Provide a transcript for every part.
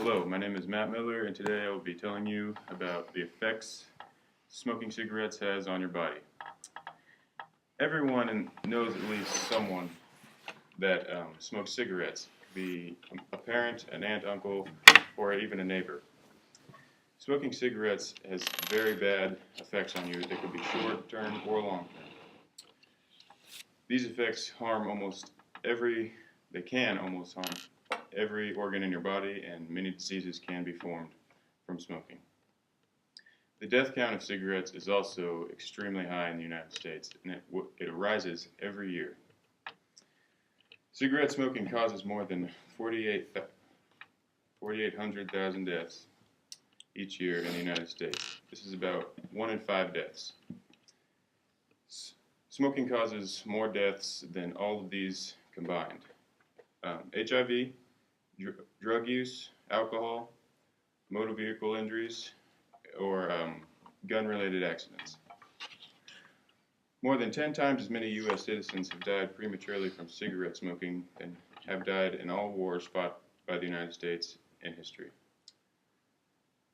Hello, my name is Matt Miller, and today I will be telling you about the effects smoking cigarettes has on your body. Everyone knows at least someone that smokes cigarettes. It could be a parent, an aunt, uncle, or even a neighbor. Smoking cigarettes has very bad effects on you. They could be short-term or long-term. These effects they can almost harm every organ in your body, and many diseases can be formed from smoking. The death count of cigarettes is also extremely high in the United States, and it rises every year. Cigarette smoking causes more than 4,800,000 deaths each year in the United States. This is about 1 in 5 deaths. Smoking causes more deaths than all of these combined. HIV, drug use, alcohol, motor vehicle injuries, or gun-related accidents. More than 10 times as many U.S. citizens have died prematurely from cigarette smoking than have died in all wars fought by the United States in history.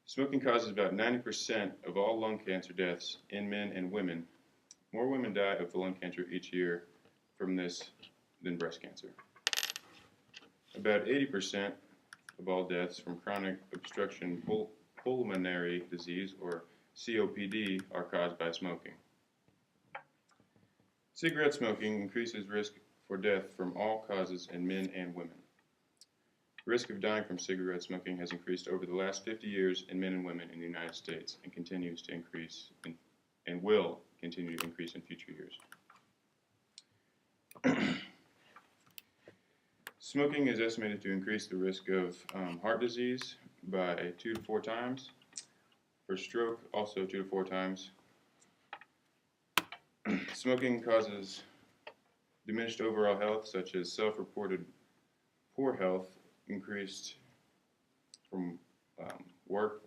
Smoking causes about 90% of all lung cancer deaths in men and women. More women die of lung cancer each year from this than breast cancer. About 80% of all deaths from chronic obstruction pulmonary disease, or COPD, are caused by smoking. Cigarette smoking increases risk for death from all causes in men and women. The risk of dying from cigarette smoking has increased over the last 50 years in men and women in the United States and continues to increase and will continue to increase in future years. Smoking is estimated to increase the risk of heart disease by 2 to 4 times. For stroke, also 2 to 4 times. Smoking causes diminished overall health, such as self-reported poor health, increased from work,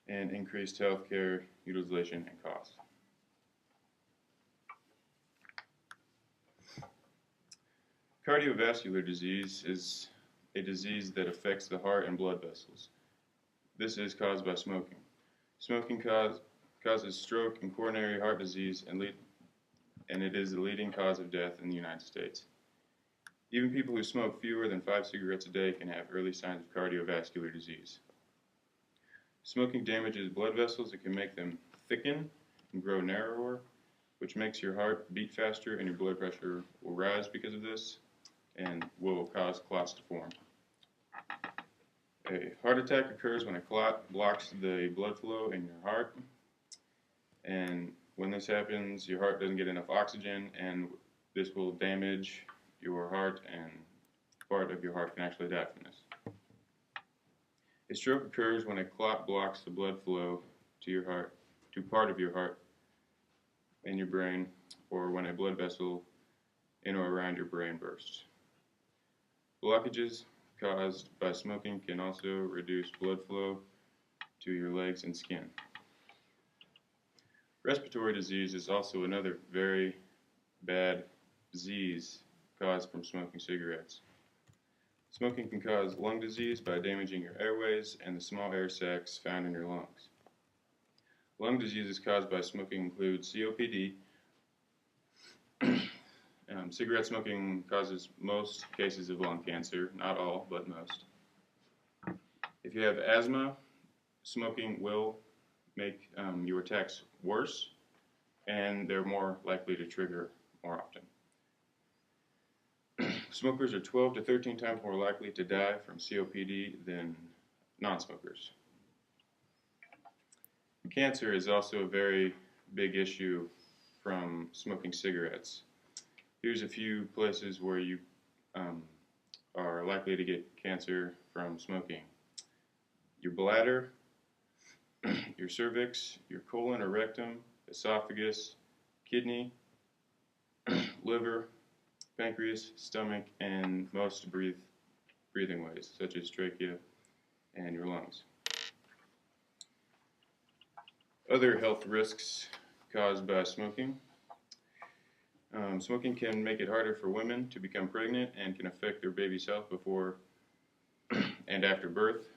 and increased health care utilization and costs. Cardiovascular disease is a disease that affects the heart and blood vessels. This is caused by smoking. Smoking causes stroke and coronary heart disease, and it is the leading cause of death in the United States. Even people who smoke fewer than 5 cigarettes a day can have early signs of cardiovascular disease. Smoking damages blood vessels. It can make them thicken and grow narrower, which makes your heart beat faster, and your blood pressure will rise because of this and will cause clots to form. A heart attack occurs when a clot blocks the blood flow in your heart, and when this happens, your heart doesn't get enough oxygen, and this will damage your heart, and part of your heart can actually die from this. A stroke occurs when a clot blocks the blood flow to your heart, to part of your heart and your brain, or when a blood vessel in or around your brain bursts. Blockages caused by smoking can also reduce blood flow to your legs and skin. Respiratory disease is also another very bad disease caused from smoking cigarettes. Smoking can cause lung disease by damaging your airways and the small air sacs found in your lungs. Lung diseases caused by smoking include COPD. Cigarette smoking causes most cases of lung cancer, not all, but most. If you have asthma, smoking will make your attacks worse, and they're more likely to trigger more often. Smokers are 12 to 13 times more likely to die from COPD than non-smokers. Cancer is also a very big issue from smoking cigarettes. Here's a few places where you are likely to get cancer from smoking: your bladder, your cervix, your colon or rectum, esophagus, kidney, liver, pancreas, stomach, and most breathing ways, such as trachea and your lungs. Other health risks caused by smoking. Smoking can make it harder for women to become pregnant and can affect their baby's health before and after birth.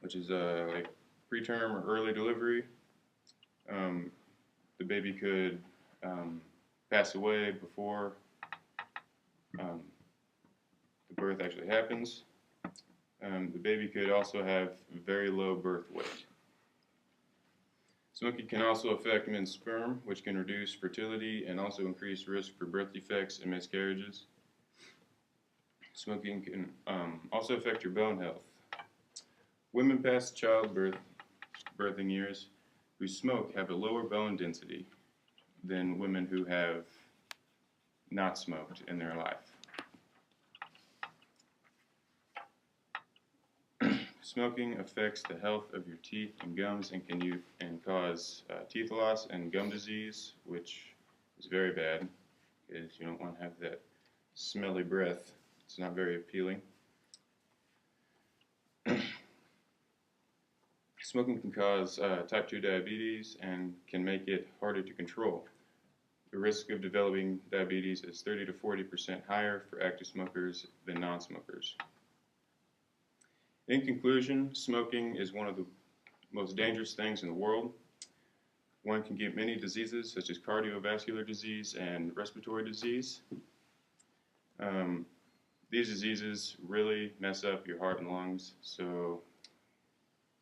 which is like preterm or early delivery. Um, the baby could pass away before um, the birth actually happens. The baby could also have very low birth weight. Smoking can also affect men's sperm, which can reduce fertility and also increase risk for birth defects and miscarriages. Smoking can also affect your bone health. Women past birthing years who smoke have a lower bone density than women who have not smoked in their life. Smoking affects the health of your teeth and gums and can cause teeth loss and gum disease, which is very bad because you don't want to have that smelly breath. It's not very appealing. Smoking can cause type 2 diabetes and can make it harder to control. The risk of developing diabetes is 30 to 40% higher for active smokers than non-smokers. In conclusion, smoking is one of the most dangerous things in the world. One can get many diseases such as cardiovascular disease and respiratory disease. These diseases really mess up your heart and lungs. So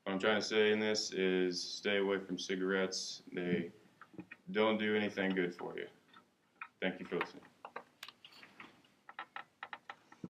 what I'm trying to say in this is stay away from cigarettes. They don't do anything good for you. Thank you for listening.